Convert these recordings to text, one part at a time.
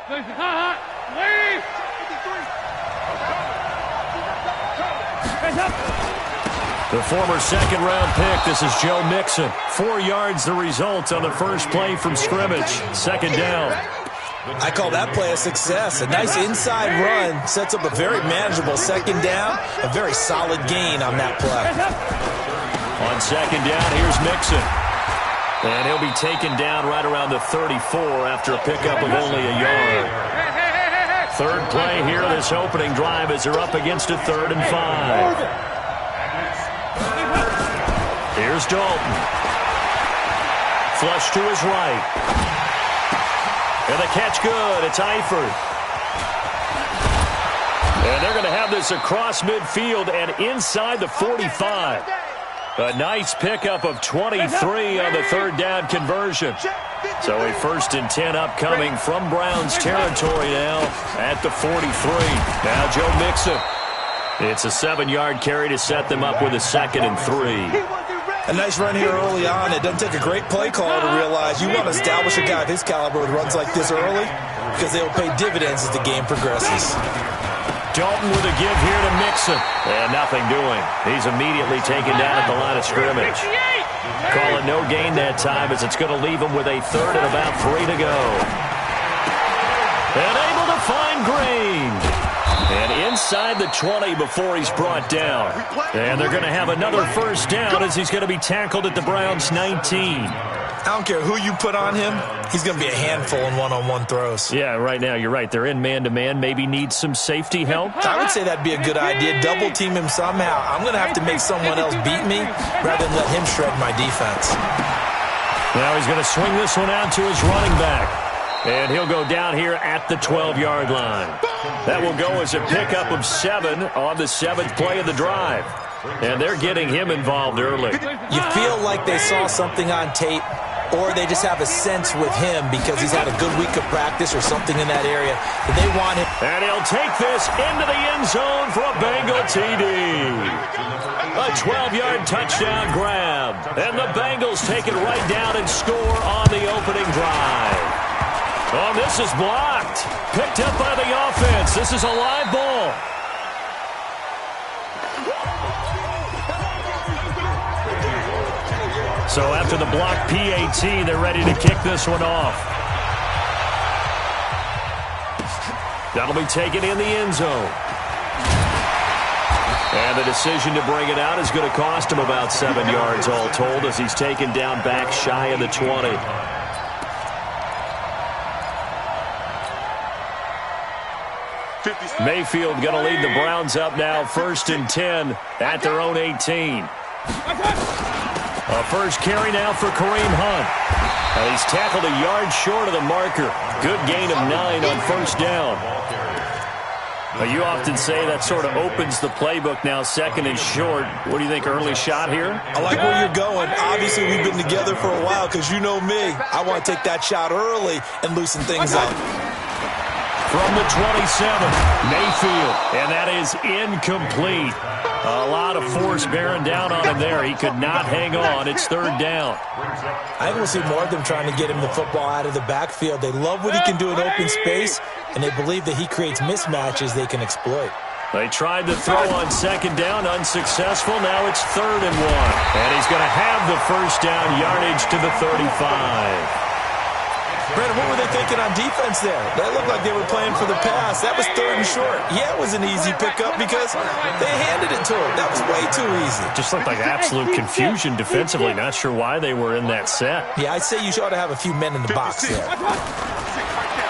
The former second-round pick, this is Joe Mixon. 4 yards the result on the first play from scrimmage. Second down. I call that play a success. A nice inside run sets up a very manageable second down. A very solid gain on that play. On second down, here's Mixon. And he'll be taken down right around the 34 after a pickup of only a yard. Third play here, this opening drive as they're up against a 3rd and 5. Here's Dalton. Flush to his right. And the catch good. It's Eifert. And they're going to have this across midfield and inside the 45. A nice pickup of 23 on the third down conversion. So a 1st and 10 upcoming from Browns territory now at the 43. Now Joe Mixon. It's a 7-yard carry to set them up with a 2nd and 3. A nice run here early on. It doesn't take a great play call to realize you want to establish a guy of his caliber with runs like this early because they will pay dividends as the game progresses. Dalton with a give here to Mixon. And nothing doing. He's immediately taken down at the line of scrimmage. Call it no gain that time as it's going to leave him with a 3rd and about 3 to go. And able to find Green. And inside the 20 before he's brought down. And they're going to have another first down as he's going to be tackled at the Browns' 19. I don't care who you put on him. He's going to be a handful in one-on-one throws. Yeah, right now you're right. They're in man-to-man. Maybe need some safety help. I would say that'd be a good idea. Double-team him somehow. I'm going to have to make someone else beat me rather than let him shred my defense. Now he's going to swing this one out to his running back. And he'll go down here at the 12-yard line. That will go as a pickup of 7 on the 7th play of the drive. And they're getting him involved early. You feel like they saw something on tape, or they just have a sense with him because he's had a good week of practice or something in that area that they want him. And he'll take this into the end zone for a Bengal TD. A 12-yard touchdown grab. And the Bengals take it right down and score on the opening drive. Oh, this is blocked. Picked up by the offense. This is a live ball. So after the block PAT, they're ready to kick this one off. That'll be taken in the end zone. And the decision to bring it out is going to cost him about 7 yards all told as he's taken down back shy of the 20. Mayfield going to lead the Browns up now 1st and 10 at their own 18. A first carry now for Kareem Hunt. And he's tackled a yard short of the marker. Good gain of 9 on first down. You often say that sort of opens the playbook now, 2nd and short. What do you think, early shot here? I like where you're going. Obviously, we've been together for a while because you know me. I want to take that shot early and loosen things up. From the 27, Mayfield, and that is incomplete. A lot of force bearing down on him there. He could not hang on. It's 3rd down. I think we'll see more of them trying to get him the football out of the backfield. They love what he can do in open space, and they believe that he creates mismatches they can exploit. They tried to throw on 2nd down, unsuccessful. Now it's 3rd and 1. And he's going to have the first down, yardage to the 35. Brandon, what were they thinking on defense there? That looked like they were playing for the pass. That was 3rd and short. Yeah, it was an easy pickup because they handed it to him. That was way too easy. Just looked like absolute confusion defensively. Not sure why they were in that set. Yeah, I'd say you ought to have a few men in the box there.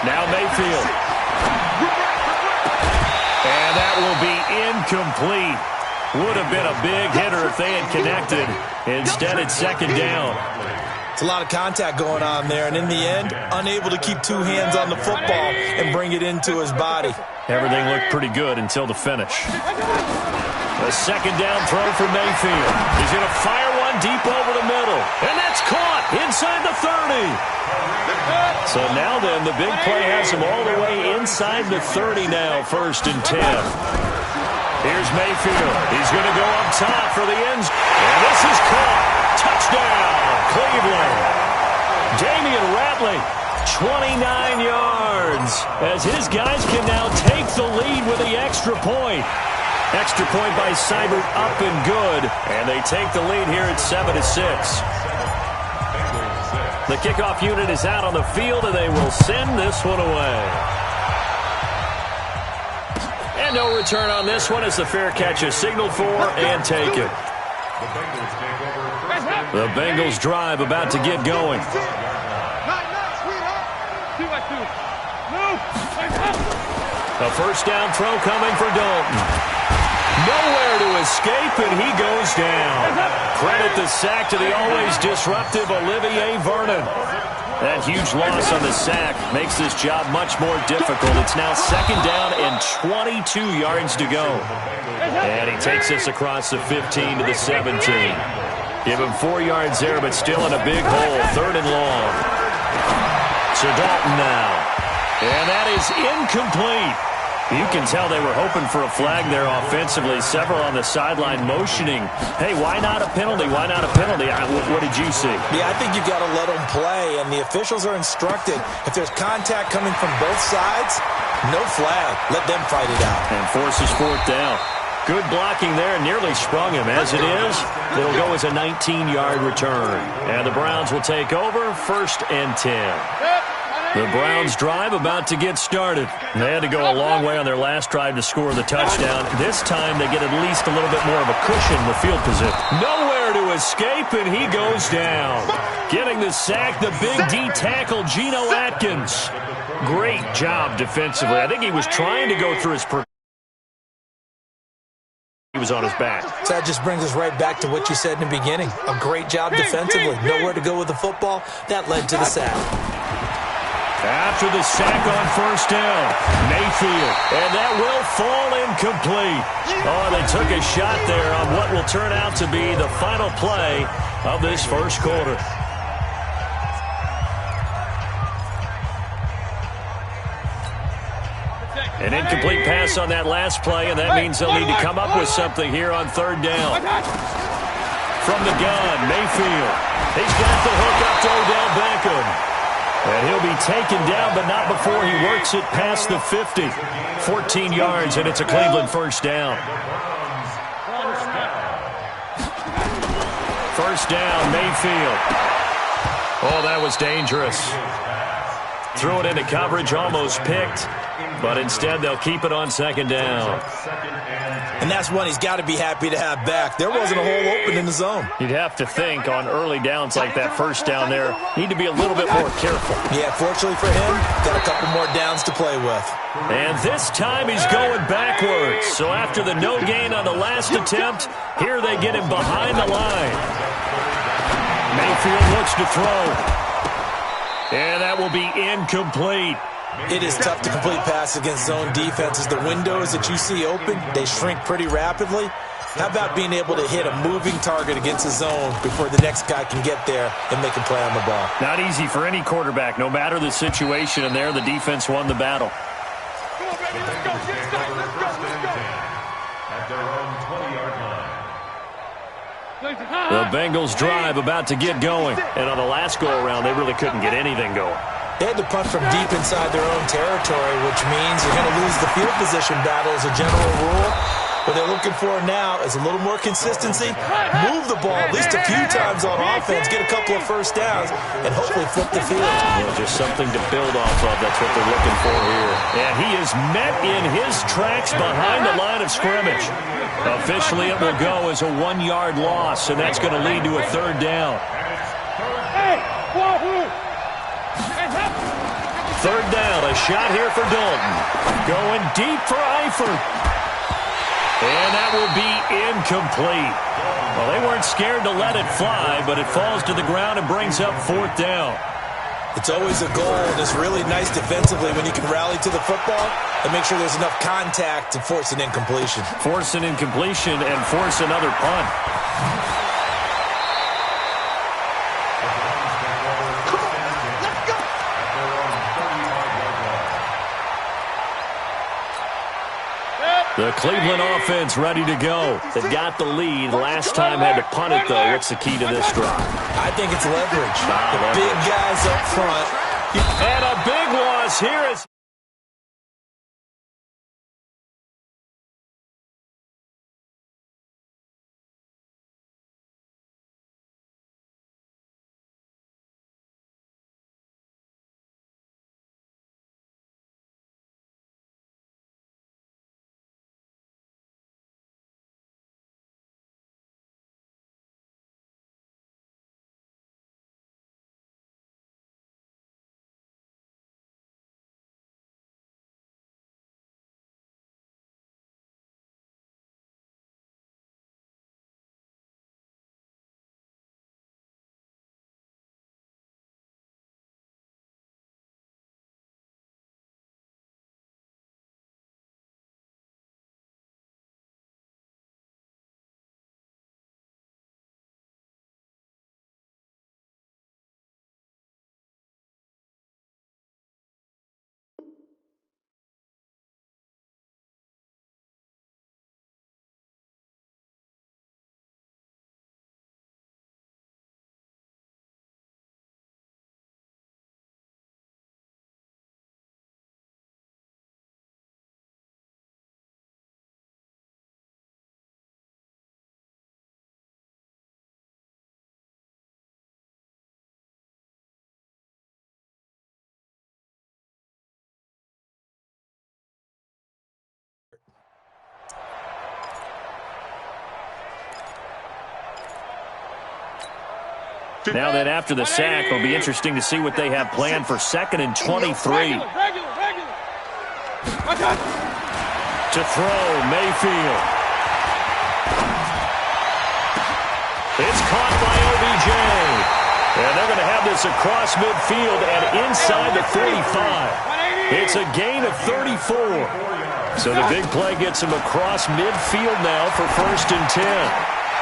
Now Mayfield. And that will be incomplete. Would have been a big hitter if they had connected. Instead, it's 2nd down. It's a lot of contact going on there, and in the end, unable to keep 2 hands on the football and bring it into his body. Everything looked pretty good until the finish. A 2nd down throw for Mayfield. He's going to fire one deep over the middle, and that's caught inside the 30. So now then, the big play has him all the way inside the 30 now, 1st and 10. Here's Mayfield. He's going to go up top for the end zone. And this is caught. Touchdown, Cleveland. Damian Ratley, 29 yards. wins, as his guys can now take the lead with the extra point. Extra point by Seibert, up and good, and they take the lead here at 7-6. The kickoff unit is out on the field, and they will send this one away. And no return on this one as the fair catch is signaled for and taken. The Bengals drive about to get going. A first down throw coming for Dalton. Nowhere to escape, and he goes down. Credit the sack to the always disruptive Olivier Vernon. That huge loss on the sack makes this job much more difficult. It's now second down and 22 yards to go. And he takes us across the 15 to the 17. Give him 4 yards there, but still in a big hole. Third and long. So Dalton now. And that is incomplete. You can tell they were hoping for a flag there offensively. Several on the sideline motioning, hey, why not a penalty? Why not a penalty? What did you see? Yeah, I think you've got to let them play, and the officials are instructed. If there's contact coming from both sides, no flag. Let them fight it out. And forces fourth down. Good blocking there, nearly sprung him. As it is, it'll go as a 19-yard return. And the Browns will take over, 1st and 10. The Browns drive about to get started. They had to go a long way on their last drive to score the touchdown. This time they get at least a little bit more of a cushion with field position. Nowhere to escape, and he goes down. Getting the sack, the big D tackle, Geno Atkins. Great job defensively. I think he was trying to go through his he was on his back. So that just brings us right back to what you said in the beginning. A great job defensively. Nowhere to go with the football. That led to the sack. After the sack on first down, Mayfield, and that will fall incomplete. Oh, they took a shot there on what will turn out to be the final play of this first quarter. An incomplete pass on that last play, and that means they'll need to come up with something here on third down. From the gun, Mayfield. He's got the hook up to Odell Beckham. And he'll be taken down, but not before he works it past the 50. 14 yards, and it's a Cleveland first down. First down, Mayfield. Oh, that was dangerous. Threw it into coverage, almost picked. But instead, they'll keep it on second down. And that's one he's got to be happy to have back. There wasn't a hole open in the zone. You'd have to think on early downs like that first down there, need to be a little bit more careful. Yeah, fortunately for him, got a couple more downs to play with. And this time he's going backwards. So after the no gain on the last attempt, here they get him behind the line. Mayfield looks to throw. And that will be incomplete. It is tough to complete passes against zone defenses. The windows that you see open, they shrink pretty rapidly. How about being able to hit a moving target against a zone before the next guy can get there and make a play on the ball? Not easy for any quarterback, no matter the situation, and there the defense won the battle. Come on, baby, let's go, get started, let's go. At their own 20-yard line. The Bengals drive about to get going, and on the last go-around, they really couldn't get anything going. They had to punt from deep inside their own territory, which means you're going to lose the field position battle as a general rule. What they're looking for now is a little more consistency, move the ball at least a few times on offense, get a couple of first downs, and hopefully flip the field. Well, just something to build off of. That's what they're looking for here. And he is met in his tracks behind the line of scrimmage. Officially, it will go as a 1-yard loss, and that's going to lead to a third down. Third down, a shot here for Dalton. Going deep for Eifert. And that will be incomplete. Well, they weren't scared to let it fly, but it falls to the ground and brings up fourth down. It's always a goal, and it's really nice defensively when you can rally to the football and make sure there's enough contact to force an incompletion. Force an incompletion and force another punt. The Cleveland offense ready to go. They've got the lead. Last time had to punt it, though. What's the key to this drive? I think it's leverage. The big guys up front. And a big loss here is... Now then, after the sack, it'll be interesting to see what they have planned for 2nd and 23. To throw, Mayfield. It's caught by OBJ. And they're going to have this across midfield and inside the 35. It's a gain of 34. So the big play gets him across midfield now for 1st and 10.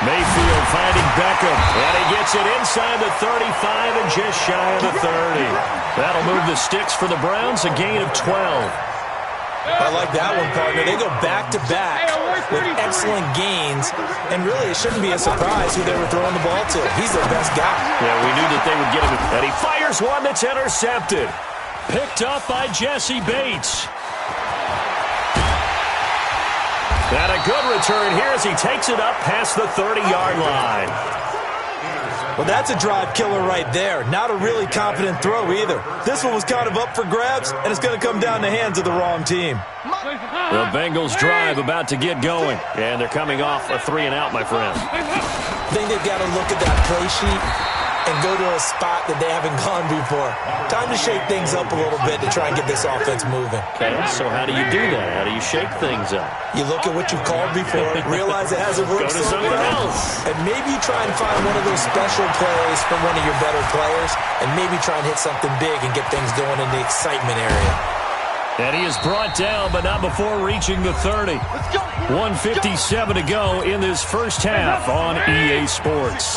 Mayfield finding Beckham, and he gets it inside the 35 and just shy of the 30. That'll move the sticks for the Browns, a gain of 12. I like that one, partner. They go back-to-back with excellent gains, and really it shouldn't be a surprise who they were throwing the ball to. He's their best guy. Yeah, we knew that they would get him, and he fires one that's intercepted. Picked up by Jesse Bates. And a good return here as he takes it up past the 30-yard line. Well, that's a drive killer right there. Not a really confident throw either. This one was kind of up for grabs, and it's going to come down the hands of the wrong team. The Bengals drive about to get going, and they're coming off a 3-and-out, my friend. I think they've got to look at that play sheet and go to a spot that they haven't gone before. Time to shake things up a little bit to try and get this offense moving. Okay, so how do you do that? How do you shake things up? You look at what you've called before, realize it hasn't worked Go to something else. and maybe you try and find one of those special plays from one of your better players, and maybe try and hit something big and get things going in the excitement area. And he is brought down, but not before reaching the 30. 1:57 to go in this first half on EA Sports.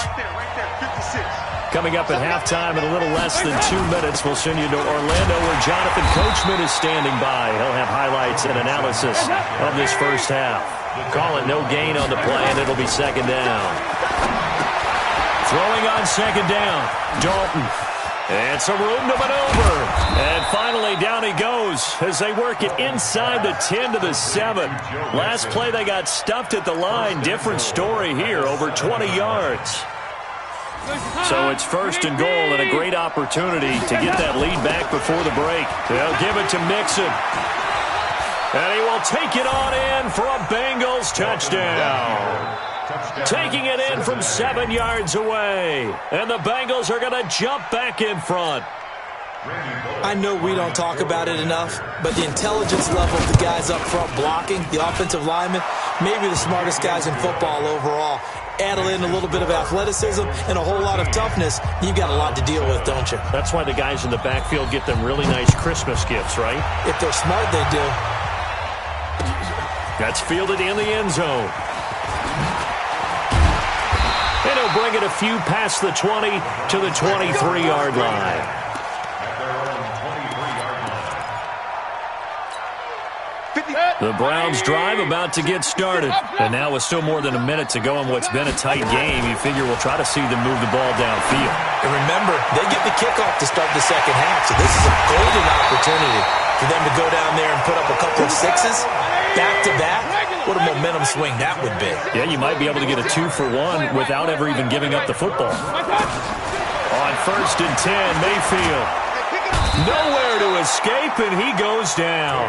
Coming up at halftime in a little less than 2 minutes, we'll send you to Orlando where Jonathan Coachman is standing by. He'll have highlights and analysis of this first half. Call it no gain on the play, and it'll be 2nd down. Throwing on 2nd down, Dalton. And some room to maneuver. And finally, down he goes as they work it inside the 10 to the 7. Last play, they got stuffed at the line. Different story here, over 20 yards. So it's 1st and goal and a great opportunity to get that lead back before the break. They'll give it to Mixon. And he will take it on in for a Bengals touchdown. Taking it in from 7 yards away. And the Bengals are going to jump back in front. I know we don't talk about it enough, but the intelligence level of the guys up front blocking, the offensive linemen, maybe the smartest guys in football overall. Add in a little bit of athleticism and a whole lot of toughness, you've got a lot to deal with, don't you? That's why the guys in the backfield get them really nice Christmas gifts, right? If they're smart, they do. That's fielded in the end zone. And he'll bring it a few past the 20 to the 23-yard line. The Browns drive about to get started. And now with still more than a minute to go in what's been a tight game, you figure we'll try to see them move the ball downfield. And remember, they get the kickoff to start the second half, so this is a golden opportunity for them to go down there and put up a couple of sixes back-to-back. What a momentum swing that would be. Yeah, you might be able to get a 2-for-1 without ever even giving up the football. On 1st and 10, Mayfield. Nowhere to escape, and he goes down.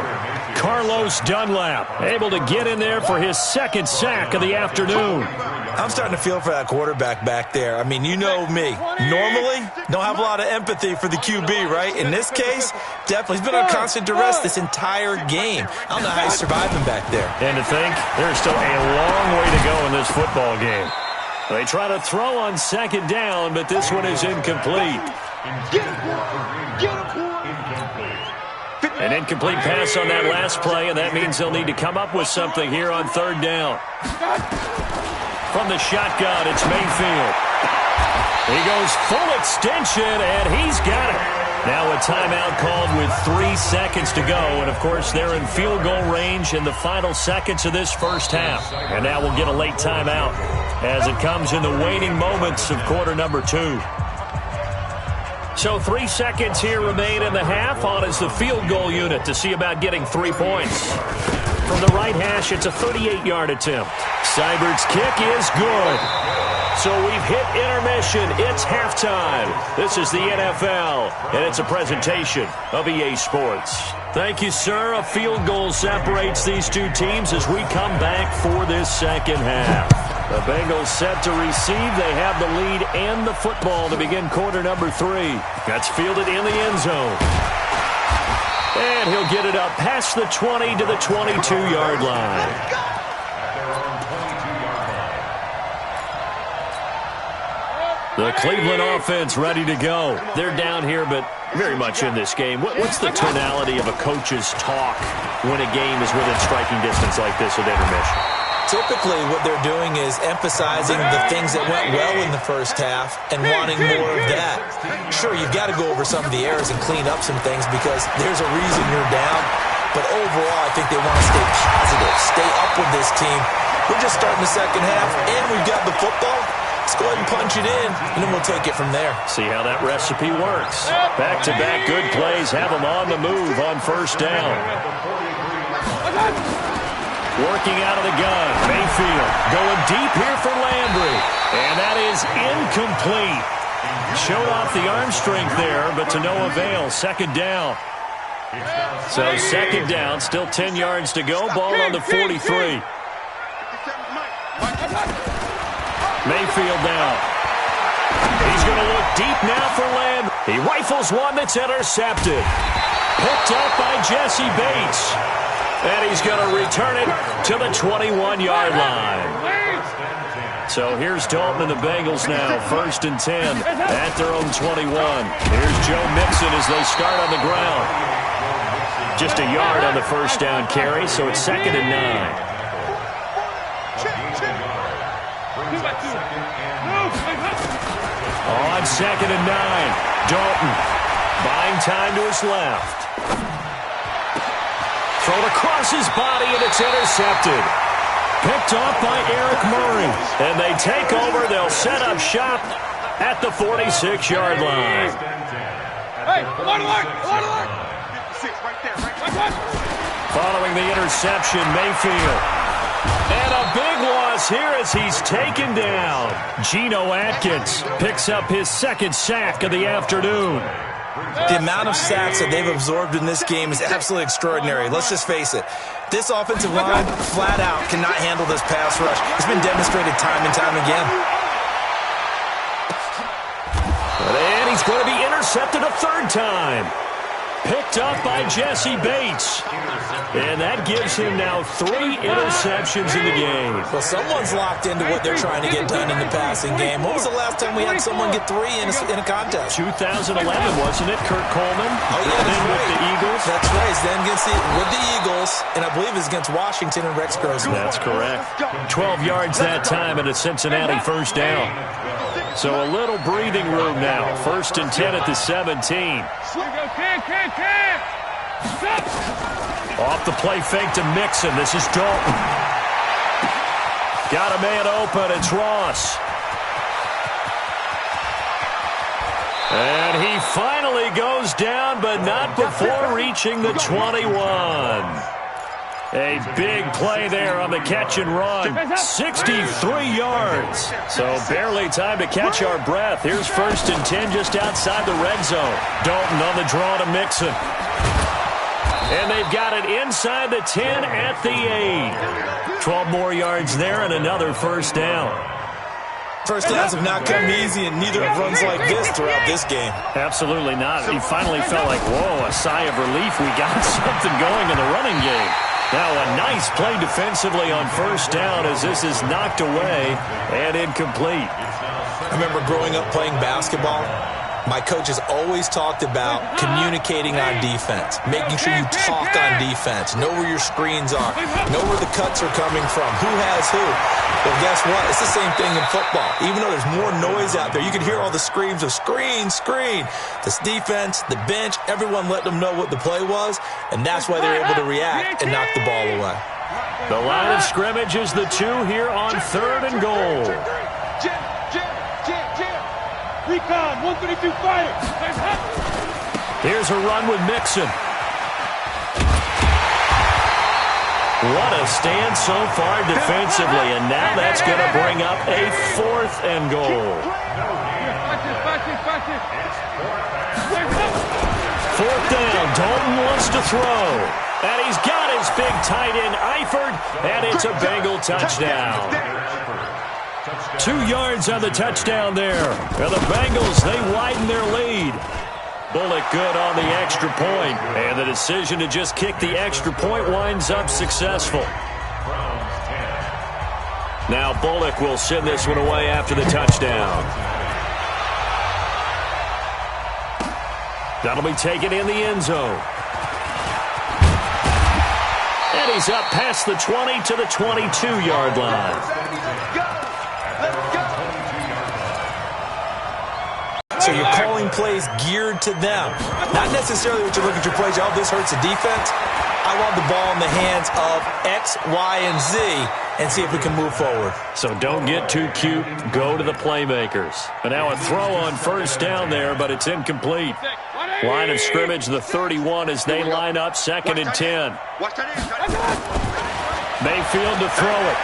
Carlos Dunlap able to get in there for his 2nd sack of the afternoon. I'm starting to feel for that quarterback back there. I mean, you know me. Normally, don't have a lot of empathy for the QB, right? In this case, definitely. He's been on constant duress this entire game. I don't know how he's surviving back there. And to think, there's still a long way to go in this football game. They try to throw on 2nd down, but this one is incomplete. An incomplete pass on that last play, and that means they'll need to come up with something here on 3rd down. From the shotgun, it's Mayfield. He goes full extension, and he's got it. Now a timeout called with 3 seconds to go, and of course they're in field goal range in the final seconds of this first half. And now we'll get a late timeout as it comes in the waning moments of quarter number 2. So 3 seconds here remain in the half. On is the field goal unit to see about getting 3 points. From the right hash, it's a 38-yard attempt. Seibert's kick is good. So we've hit intermission. It's halftime. This is the NFL, and it's a presentation of EA Sports. Thank you, sir. A field goal separates these two teams as we come back for this second half. The Bengals set to receive. They have the lead and the football to begin quarter number 3. That's fielded in the end zone. And he'll get it up past the 20 to the 22-yard line. The Cleveland offense ready to go. They're down here, but very much in this game. What's the tonality of a coach's talk when a game is within striking distance like this with intermission? Typically, what they're doing is emphasizing the things that went well in the first half and wanting more of that. Sure, you've got to go over some of the errors and clean up some things because there's a reason you're down. But overall, I think they want to stay positive, stay up with this team. We're just starting the second half, and we've got the football. Let's go ahead and punch it in, and then we'll take it from there. See how that recipe works. Back-to-back good plays have them on the move on first down. Working out of the gun. Mayfield going deep here for Landry. And that is incomplete. Showed off the arm strength there, but to no avail. Second down. So second down, still 10 yards to go. Ball on the 43. Mayfield down. He's going to look deep now for Landry. He rifles one that's intercepted. Picked up by Jesse Bates. And he's going to return it to the 21-yard line. So here's Dalton and the Bengals now, 1st and 10 at their own 21. Here's Joe Mixon as they start on the ground. Just a yard on the first down carry, so it's 2nd and 9. On 2nd and 9, Dalton buying time to his left. Thrown across his body, and it's intercepted. Picked off by Eric Murray. And they take over. They'll set up shop at the 46-yard line. Following the interception, Mayfield. And a big loss here as he's taken down. Geno Atkins picks up his 2nd sack of the afternoon. The amount of sacks that they've absorbed in this game is absolutely extraordinary. Let's just face it. This offensive line, flat out, cannot handle this pass rush. It's been demonstrated time and time again. And he's going to be intercepted a 3rd time. Picked up by Jesse Bates. And that gives him now 3 interceptions in the game. Well, someone's locked into what they're trying to get done in the passing game. When was the last time we had someone get 3 in a contest? 2011, wasn't it? Kurt Coleman. Oh, yeah, that's right. With the Eagles. That's right. Then with the Eagles, and I believe it's against Washington and Rex Grossman. That's correct. 12 yards that time and a Cincinnati 1st down. So a little breathing room now. 1st and 10 at the 17. Off the play fake to Mixon. This is Dalton. Got a man open. It's Ross. And he finally goes down, but not before reaching the 21. A big play there on the catch and run. 63 yards. So barely time to catch our breath. Here's 1st and 10 just outside the red zone. Dalton on the draw to Mixon. And they've got it inside the 10 at the 8. 12 more yards there and another 1st down. First downs have not come easy, and neither have runs like this throughout this game. Absolutely not. He finally felt like, whoa, a sigh of relief. We got something going in the running game. Now a nice play defensively on 1st down as this is knocked away and incomplete. I remember growing up playing basketball. My coach has always talked about communicating on defense, making sure you talk on defense, know where your screens are, know where the cuts are coming from, who has who. Well, guess what? It's the same thing in football. Even though there's more noise out there, you can hear all the screams of screen, screen. This defense, the bench, everyone let them know what the play was, and that's why they're able to react and knock the ball away. The line of scrimmage is the 2 here on 3rd and goal. Recon, 132 fire. Here's a run with Mixon. What a stand so far defensively, and now that's going to bring up a 4th and goal. 4th down, Dalton wants to throw. And he's got his big tight end, Eifert, and it's a Bengal touchdown. Touchdown. 2 yards on the touchdown there. And the Bengals, they widen their lead. Bullock good on the extra point. And the decision to just kick the extra point winds up successful. Now Bullock will send this one away after the touchdown. That'll be taken in the end zone. And he's up past the 20 to the 22-yard line. So you're calling plays geared to them. Not necessarily what you look at your plays, oh, this hurts the defense. I want the ball in the hands of X, Y, and Z and see if we can move forward. So don't get too cute. Go to the playmakers. And now a throw on first down there, but it's incomplete. Line of scrimmage, the 31 as they line up 2nd and 10. Mayfield to throw it.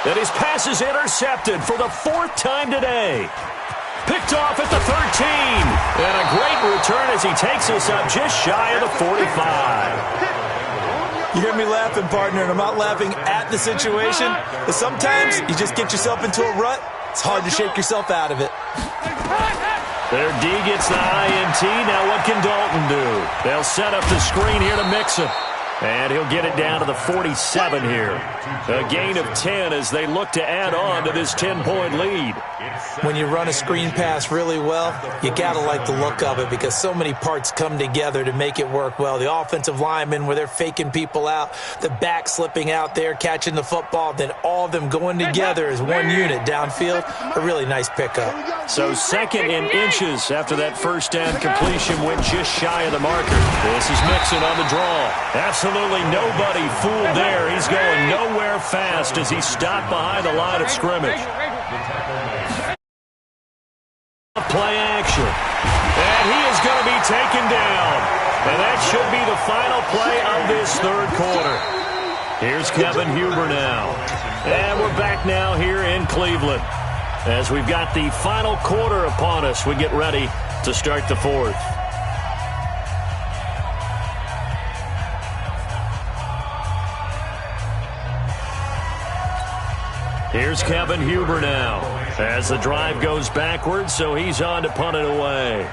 And his pass is intercepted for the 4th time today. Picked off at the 13. And a great return as he takes us up just shy of the 45. You hear me laughing, partner, and I'm not laughing at the situation. But sometimes you just get yourself into a rut. It's hard to shake yourself out of it. Their D gets the INT. Now what can Dalton do? They'll set up the screen here to mix him. And he'll get it down to the 47 here. A gain of 10 as they look to add on to this 10-point lead. When you run a screen pass really well, you got to like the look of it because so many parts come together to make it work well. The offensive linemen where they're faking people out, the back slipping out there, catching the football, then all of them going together as one unit downfield. A really nice pickup. So 2nd and inches after that first down completion went just shy of the marker. This is Mixon on the draw. Absolutely nobody fooled there. He's going nowhere fast as he stopped behind the line of scrimmage. Play action. And he is going to be taken down. And that should be the final play of this 3rd quarter. Here's Kevin Huber now. And we're back now here in Cleveland. As we've got the final quarter upon us, we get ready to start the 4th. Here's Kevin Huber now as the drive goes backwards, so he's on to punt it away.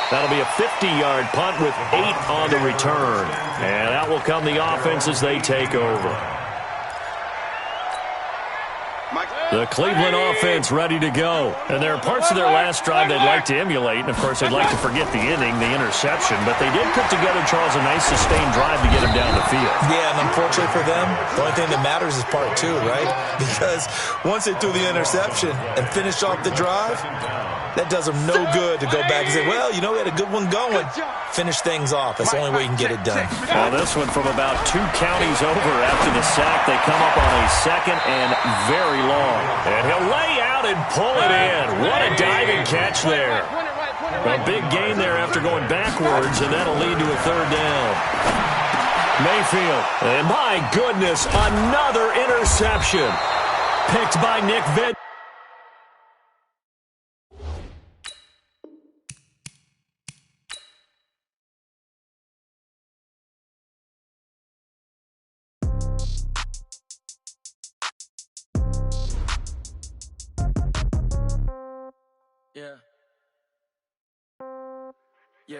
That'll be a 50-yard punt with 8 on the return. And that will come the offense as they take over. The Cleveland offense ready to go. And there are parts of their last drive they'd like to emulate. And, of course, they'd like to forget the inning, the interception. But they did put together, Charles, a nice sustained drive to get him down the field. Yeah, and unfortunately for them, the only thing that matters is part 2, right? Because once they threw the interception and finished off the drive, that does them no good to go back and say, well, you know, we had a good one going. Finish things off. That's the only way you can get it done. Well, this one from about 2 counties over after the sack. They come up on a 2nd and very long. And he'll lay out and pull it in. What a diving catch there. A big gain there after going backwards, and that'll lead to a 3rd down. Mayfield. And my goodness, another interception. Picked by Nick Vitt. Yeah.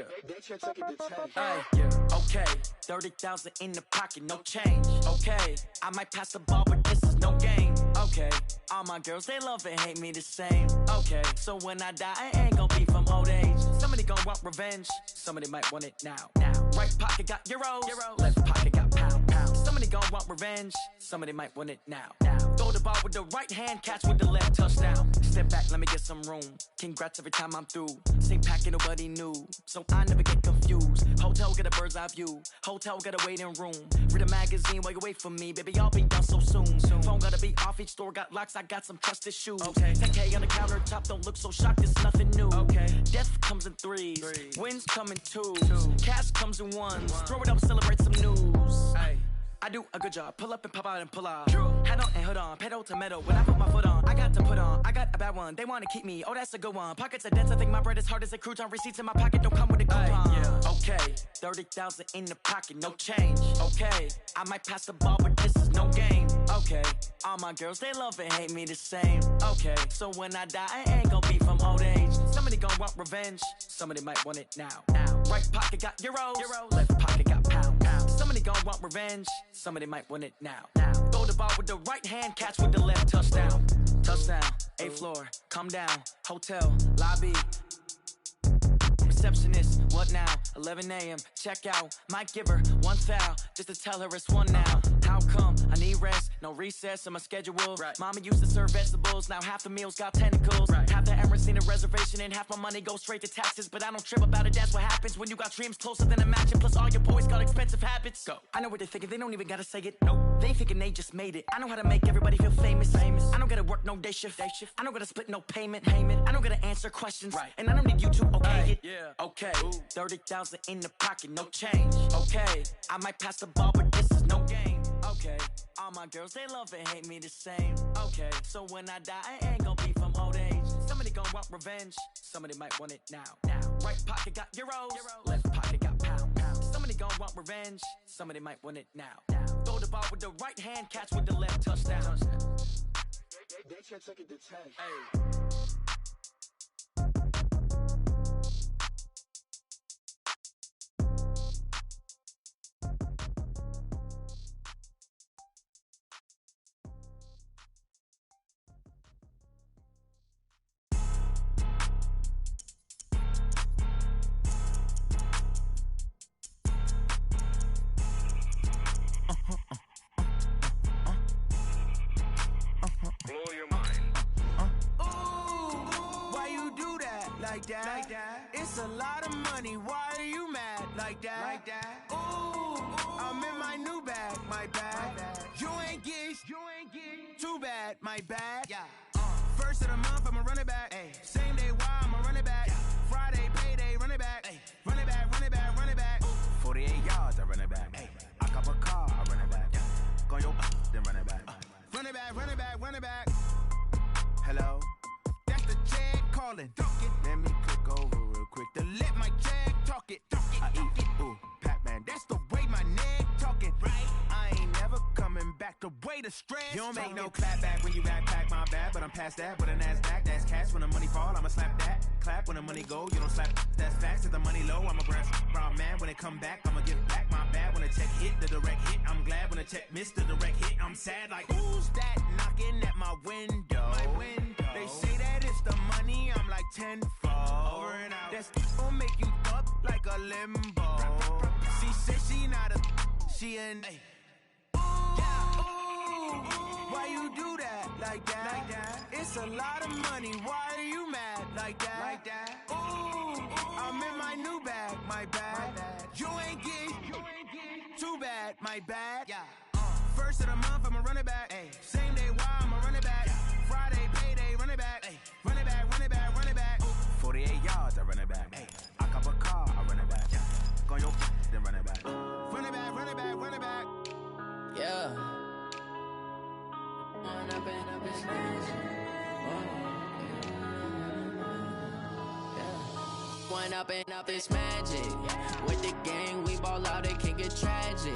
Okay. 30,000 in the pocket, no change. Okay. I might pass the ball, but this is no game. Okay. All my girls, they love and hate me the same. Okay. So when I die, I ain't gonna be from old age. Somebody gonna want revenge. Somebody might want it now. Right pocket got euros. Left pocket got pounds. Somebody gonna want revenge. Somebody might want it now. Throw the ball with the right hand, catch with the left, touchdown. Step back, let me get some room. Congrats every time I'm through. Same packet, nobody knew. So I never get confused. Hotel get a bird's eye view. Hotel got a waiting room. Read a magazine while you wait for me. Baby, I'll be done so soon. Phone gotta be off, each store got locks. I got some trusted shoes. Okay. 10K on the countertop, don't look so shocked, it's nothing new. Okay. Death comes in threes. Wins come in twos. Cash comes in ones. Throw it up, celebrate some news. Ay. I do a good job. Pull up and pop out and pull out. Head on and hood on, pedal to metal. When I put my foot on, I got to put on. I got a bad one. They want to keep me. Oh, that's a good one. Pockets are dense. I think my bread is hard as a crouton. Receipts in my pocket don't come with a coupon. Yeah. Okay, 30,000 in the pocket, no change. Okay, I might pass the ball, but this is no game. Okay, all my girls they love and hate me the same. Okay, so when I die, I ain't gonna be from old age. Somebody gonna want revenge. Somebody might want it now. Right pocket got euros. Left pocket got pounds. Somebody gonna want revenge. Somebody might want it now. Throw the ball with the right hand, catch with the left. Touchdown. Touchdown. 8th floor. Come down. Hotel. Lobby. Receptionist, what now? 11 a.m. Check out. Might give her one foul just to tell her it's one now. How come? I need rest, no recess in my schedule. Right. Mama used to serve vegetables, now half the meals got tentacles. Right. Half the Emirates need a reservation and half my money goes straight to taxes. But I don't trip about it, that's what happens when you got dreams closer than a match. Plus all your boys got expensive habits. Go. I know what they're thinking, they don't even gotta say it. Nope. They thinking they just made it. I know how to make everybody feel famous. I don't gotta work no day shift. I don't gotta split no payment. I don't gotta answer questions. Right. And I don't need you to okay it. Yeah. Okay, 30,000 in the pocket, no change. Okay, I might pass the ball, but this is no game. Okay, all my girls, they love and hate me the same. Okay, so when I die, I ain't gonna be from old age. Somebody gonna want revenge. Somebody might want it now. Right pocket got euros. Left pocket got pounds. Somebody gonna want revenge. Somebody might want it now. Throw the ball with the right hand, catch with the left. Touchdown. They can't take it to 10. Hey. Like that. It's a lot of money. Why are you mad like that? Ooh, I'm in my new bag, my bag. You ain't get too bad, my bag. Yeah. First of the month, I'ma run it back. Ay. Same day, why I'ma run it back. Yeah. Friday, payday, run it back. Ay. Run it back, run it back, run it back. Ooh. 48 yards, I run it back. Ay. I cop a car, I run it back. Yeah. Go your then run it back. Run it back, run it back, run it back. Hello? That's the check calling. Let me click over real quick to let my check talk it. I eat it. Ooh, Pac-Man, that's the way my neck talking. Right? I ain't never coming back the way the stress. You don't make no clap back when you backpack, my bad, but I'm past that. With a NASDAQ, that's cash. When the money fall, I'ma slap that. Clap when the money go, you don't slap. That's facts. If the money low, I'ma grab brown man. When it come back, I'ma give back my bad. When the check hit, the direct hit. I'm glad when the check missed the direct hit. I'm sad like, who's that knocking at my window? My window. They say that it's the money, I'm like tenfold. Over and out. That's gon' make you up like a limbo. She said she not a, she an. Ooh, why you do that like that? It's a lot of money, why are you mad like that? Ooh, I'm in my new bag, my bag. You ain't get too bad, my bad. Yeah. First of the month, I'ma run it back. Ay. Same day, why I'ma run it back. Friday, payday, run it back. Ay. Run it back, run it back, run it back. 48 yards, I run it back. Ay. I cop a car, I run it back. Yeah. Go your then run it back. Run it back, run it back, run it back. Yeah. Run up and up his hands. One up and up is magic. With the gang, we ball out, it can get tragic.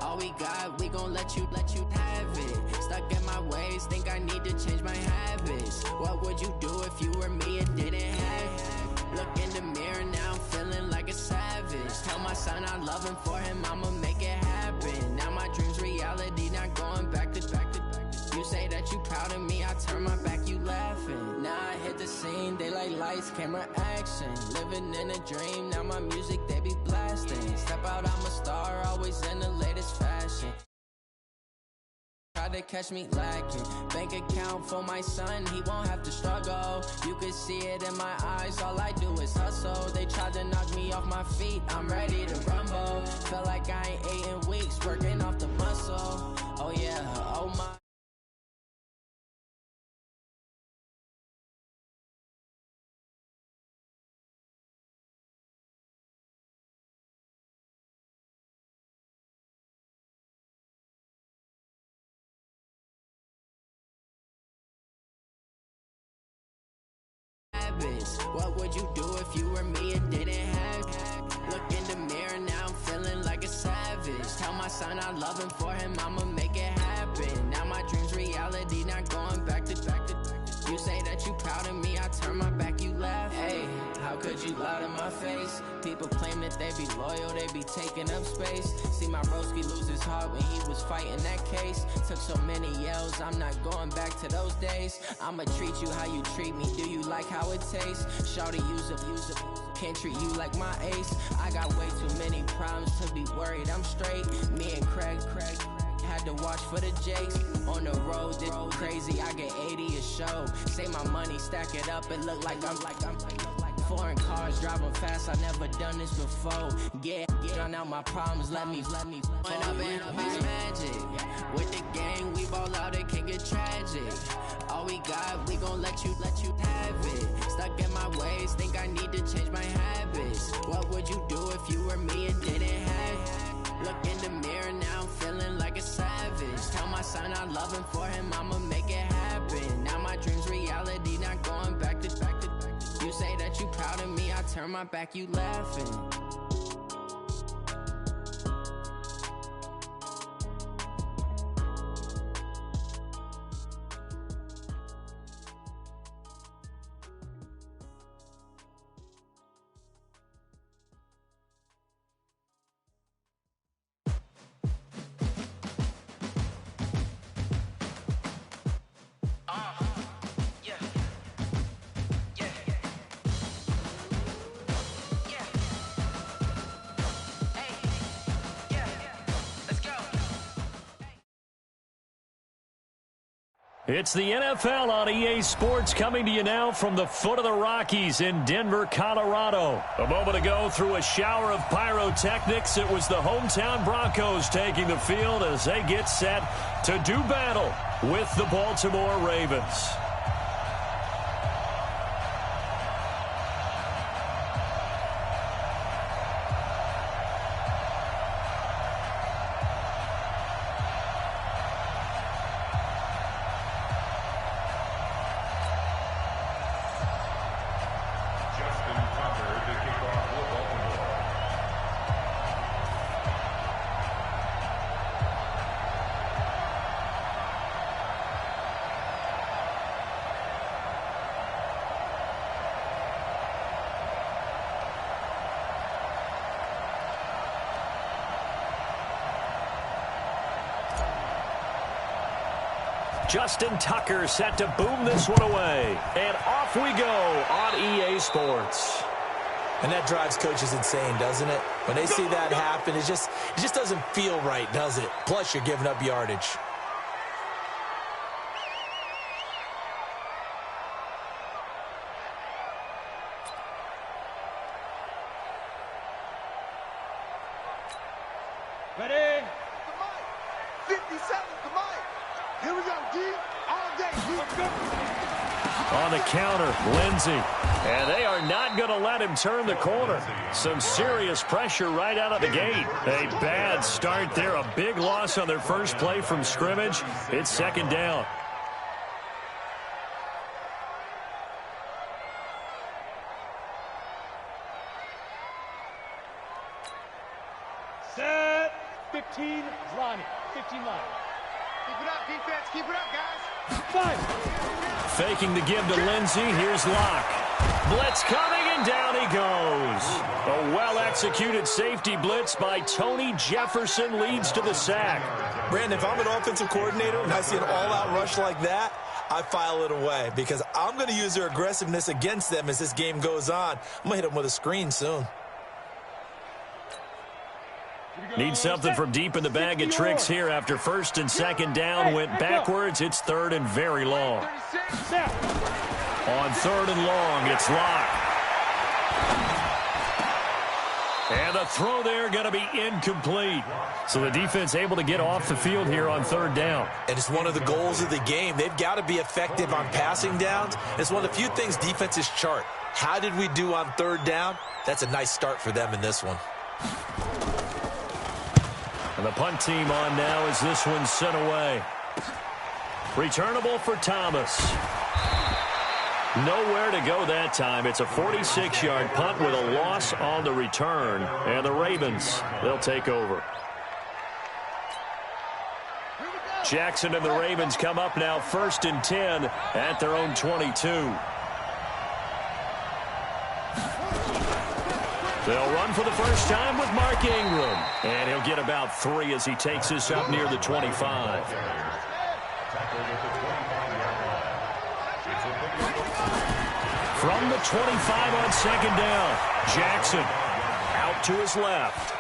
All we got, we gon' let you have it. Stuck in my ways, think I need to change my habits. What would you do if you were me and didn't have it? Look in the mirror, now I'm feeling like a savage. Tell my son I love him, for him I'ma make it happen. Now my dream's reality, not going back to. You say that you proud of me, I turn my back, you laughing. Now I hit the scene, they like lights, camera, action. Living in a dream, now my music, they be blasting. Step out, I'm a star, always in the latest fashion. Try to catch me lacking. Bank account for my son, he won't have to struggle. You can see it in my eyes, all I do is hustle. They tried to knock me off my feet, I'm ready to rumble. Feel like I ain't ate in weeks, working off the muscle. Oh yeah, oh my. habits. What would you do if you were me and didn't have it? Look in the mirror, now I'm feeling like a savage. Tell my son I love him, for him I'ma make it happen. Now my dream's reality, not going back to. You say that you proud of me, I turn my back, you laugh. Hey, how could you lie to my face? People claim that they be loyal, they be taking up space. See my broski lose his heart when he was fighting that case. Took so many yells, I'm not going back to those days. I'ma treat you how you treat me, do you like how it tastes? Shawty use a, can't treat you like my ace. I got way too many problems to be worried, I'm straight. Me and Craig had to watch for the Jakes. On the road, it's crazy, I get 80 a show. Say my money, stack it up, it look like I'm foreign cars, driving fast, I never done this before. Yeah, drown out my problems, let me When up in magic. With the gang, we ball out, it can get tragic. All we got, we gon' let you have it. Stuck in my ways, think I need to change my habits. What would you do if you were me and didn't have it? Look in the mirror, now I'm feeling like a savage. Tell my son I love him, for him I'ma make it happen. Now my dream's reality, not going back to. You say that you proud of me, I turn my back, you laughing. It's the NFL on EA Sports, coming to you now from the foot of the Rockies in Denver, Colorado. A moment ago, through a shower of pyrotechnics, it was the hometown Broncos taking the field as they get set to do battle with the Baltimore Ravens. Justin Tucker set to boom this one away. And off we go on EA Sports. And that drives coaches insane, doesn't it? When they see that happen, it just doesn't feel right, does it? Plus, you're giving up yardage. Ready? 50 seconds, come on. Here we go, D. All day, D. Let's go. On the counter, Lindsey. And they are not going to let him turn the corner. Some serious pressure right out of the gate. A bad start there. A big loss on their first play from scrimmage. It's second down. Set. 15 line. 15 line. Keep it up, defense. Keep it up, guys. 5. Faking the give to Lindsey. Here's Locke. Blitz coming, and down he goes. A well-executed safety blitz by Tony Jefferson leads to the sack. Brandon, if I'm an offensive coordinator and I see an all-out rush like that, I file it away because I'm going to use their aggressiveness against them as this game goes on. I'm going to hit them with a screen soon. Need something from deep in the bag of tricks here after first and second down went backwards. It's third and very long. On third and long, it's Locke. And the throw there going to be incomplete. So the defense able to get off the field here on third down. And it's one of the goals of the game. They've got to be effective on passing downs. It's one of the few things defenses chart. How did we do on third down? That's a nice start for them in this one. And the punt team on now as this one's sent away. Returnable for Thomas. Nowhere to go that time. It's a 46-yard punt with a loss on the return. And the Ravens, they'll take over. Jackson and the Ravens come up now 1st and 10 at their own 22. They'll run for the first time with Mark Ingram. And he'll get about 3 as he takes this up near the 25. From the 25 on 2nd down, Jackson out to his left.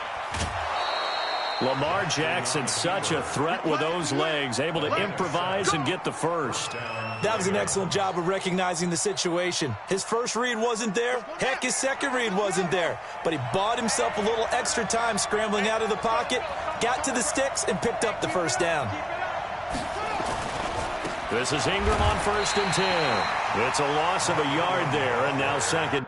Lamar Jackson, such a threat with those legs, able to improvise and get the first. That was an excellent job of recognizing the situation. His first read wasn't there. Heck, his second read wasn't there. But he bought himself a little extra time scrambling out of the pocket, got to the sticks, and picked up the first down. This is Ingram on 1st and 10. It's a loss of a yard there, and now 2nd.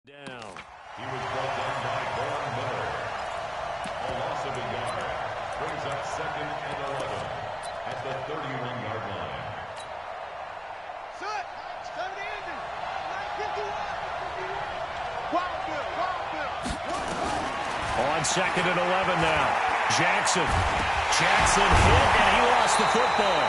Down. He was brought down by Von Miller. A loss of a yard brings up 2nd and 11 at the 31-yard line. Set. 70 ending. 951. Wild Bill. On 2nd and 11 now. Jackson hit, and he lost the football.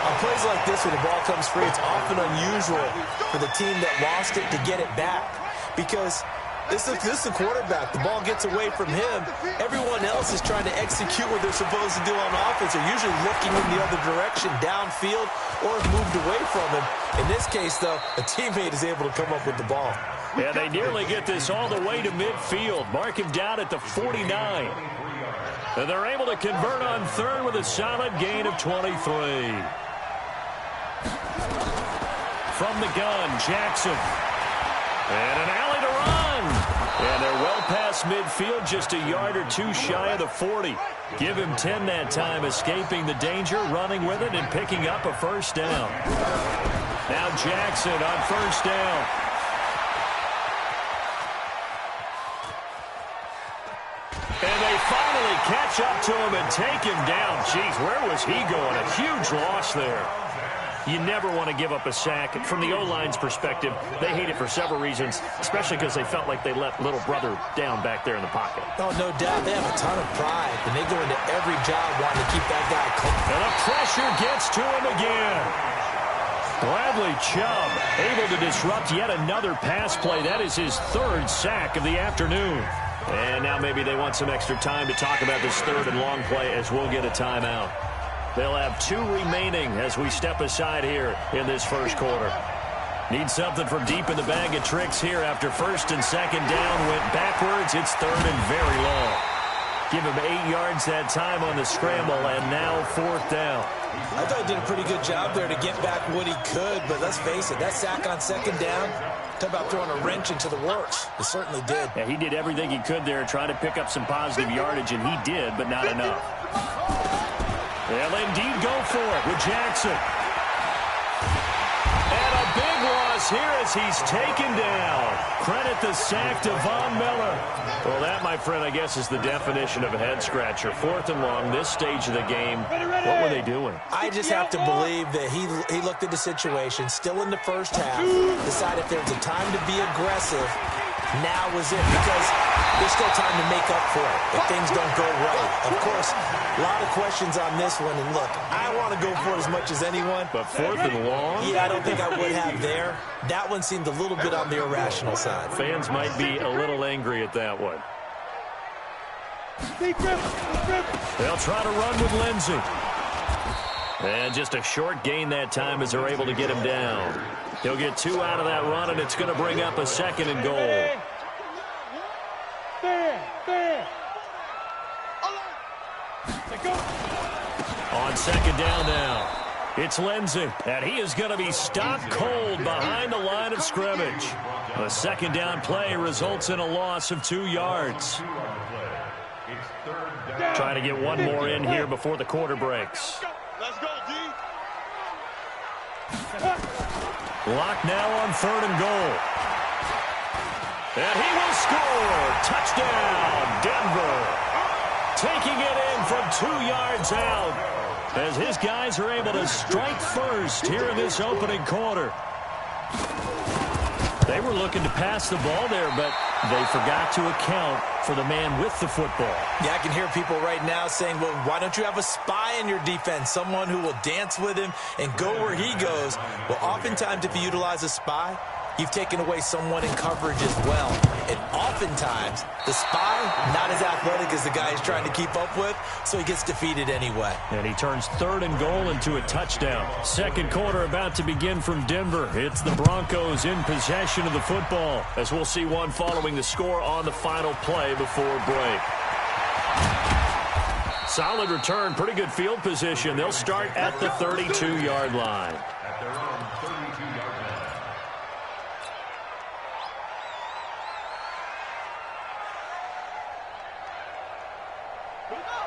On plays like this where the ball comes free, it's often unusual for the team that lost it to get it back. Because this is the quarterback. The ball gets away from him. Everyone else is trying to execute what they're supposed to do on offense. They're usually looking in the other direction, downfield, or have moved away from him. In this case, though, a teammate is able to come up with the ball. Yeah, they nearly get this all the way to midfield. Mark him down at the 49. And they're able to convert on 3rd with a solid gain of 23. From the gun, Jackson. And an alley to run. And they're well past midfield, just a yard or 2 shy of the 40. Give him 10 that time, escaping the danger, running with it, and picking up a first down. Now Jackson on 1st down. And they finally catch up to him and take him down. Jeez, where was he going? A huge loss there. You never want to give up a sack. From the O-line's perspective, they hate it for several reasons, especially because they felt like they let little brother down back there in the pocket. Oh, no doubt. They have a ton of pride, and they go into every job wanting to keep that guy clean. And the pressure gets to him again. Bradley Chubb able to disrupt yet another pass play. That is his 3rd sack of the afternoon. And now maybe they want some extra time to talk about this 3rd and long play as we'll get a timeout. They'll have 2 remaining as we step aside here in this first quarter. Need something from deep in the bag of tricks here after 1st and 2nd down. Went backwards. It's 3rd and very long. Give him 8 yards that time on the scramble, and now 4th down. I thought he did a pretty good job there to get back what he could, but let's face it, that sack on 2nd down, talk about throwing a wrench into the works. It certainly did. Yeah, he did everything he could there, trying to pick up some positive yardage, and he did, but not enough. They'll indeed go for it with Jackson. And a big loss here as he's taken down. Credit the sack to Von Miller. Well, that, my friend, I guess is the definition of a head-scratcher. 4th and long, this stage of the game. What were they doing? I just have to believe that he looked at the situation, still in the first half, decided if there was a time to be aggressive, now was it, because there's still time to make up for it if things don't go right. Of course, a lot of questions on this one, and look, I want to go for it as much as anyone. But 4th and long? Yeah, I don't think I would have there. That one seemed a little bit on the irrational side. Fans might be a little angry at that one. They'll try to run with Lindsey. And just a short gain that time as they're able to get him down. He'll get 2 out of that run, and it's going to bring up a 2nd and goal. On 2nd down now, it's Lindsey, and he is going to be stopped cold behind the line of scrimmage. A 2nd down play results in a loss of 2 yards. Trying to get one more in here before the quarter breaks. Let's go, D. Lock now on 3rd and goal. And he will score. Touchdown, Denver. Taking it in from 2 yards out as his guys are able to strike first here in this opening quarter. They were looking to pass the ball there, but they forgot to account for the man with the football. Yeah, I can hear people right now saying, well, why don't you have a spy in your defense, someone who will dance with him and go where he goes? Well, oftentimes if you utilize a spy, you've taken away someone in coverage as well. And oftentimes, the spy, not as athletic as the guy he's trying to keep up with, so he gets defeated anyway. And he turns 3rd and goal into a touchdown. 2nd quarter about to begin from Denver. It's the Broncos in possession of the football, as we'll see one following the score on the final play before break. Solid return, pretty good field position. They'll start at the 32-yard line. At their own 32-yard line.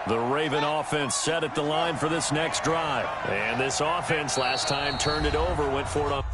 The Raven offense set at the line for this next drive. And this offense last time turned it over, went for it on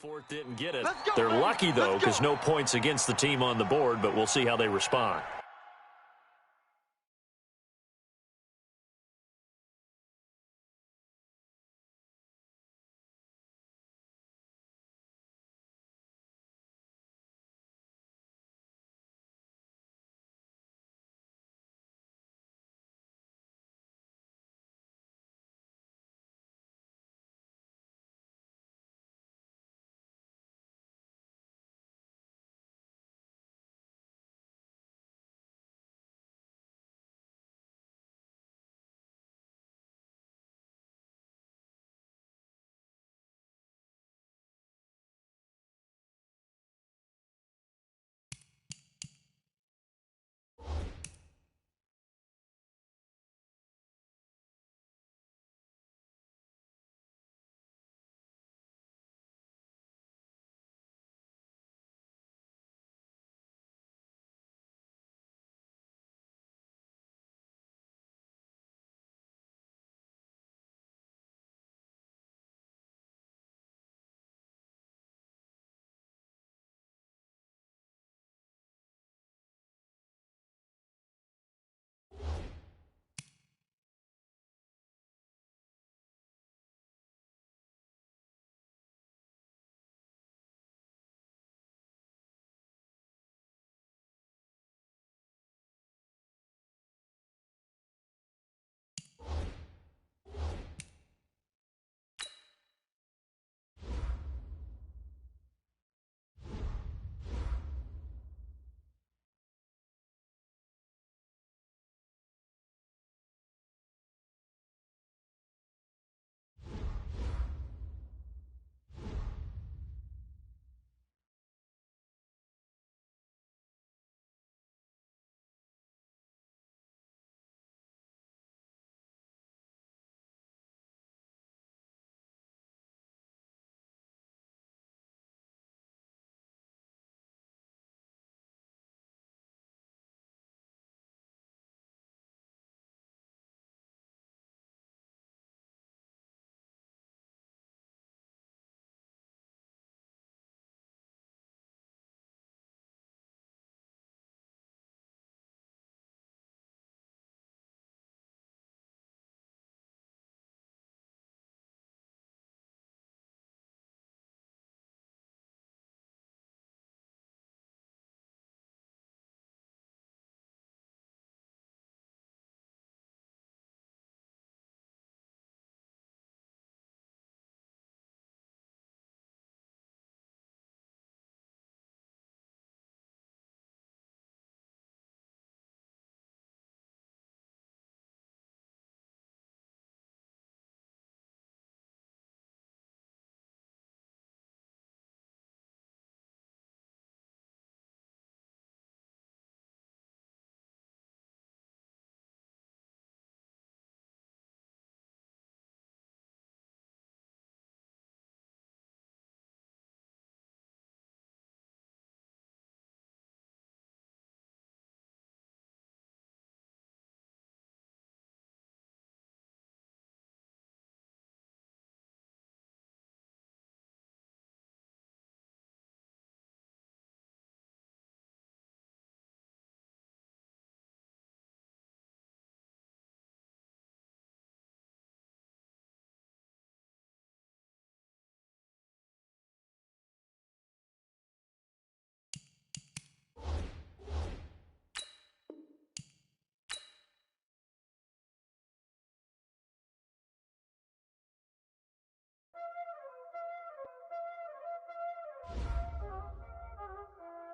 Fourth didn't get it. They're lucky, though, because no points against the team on the board, but we'll see how they respond.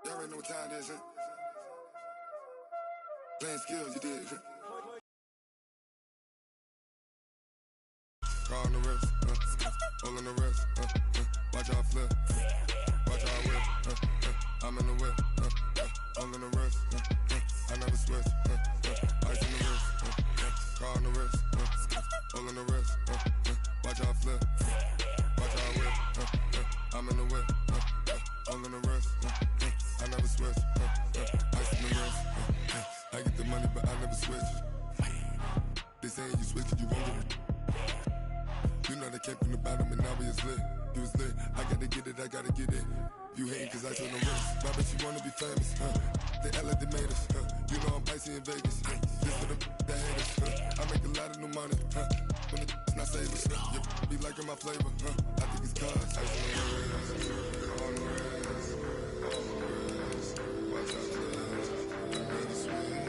Y'all already know what time it is, huh? Playing skills, you did. Car on the wrist, all on the wrist, watch out flip, watch out whip, I'm in the whip, all on the wrist, I never switch, ice in the wrist, car on the wrist, all on the wrist, watch out flip, watch out whip, I'm in the whip, all on the wrist, I never switch, ice in the wrist, I get the money but I never switch. They saying you switch it, you won't get it. You know they came from the bottom and now we is lit. You was lit, I gotta get it. You hating cause I took no risks. My bitch, you wanna be famous, They act like they made us, You know I'm icy in Vegas, This for the haters, I make a lot of new money, When it's not savers, Be liking my flavor, I think it's cause ice on the wrist, on the wrist, watch out, you really sweet.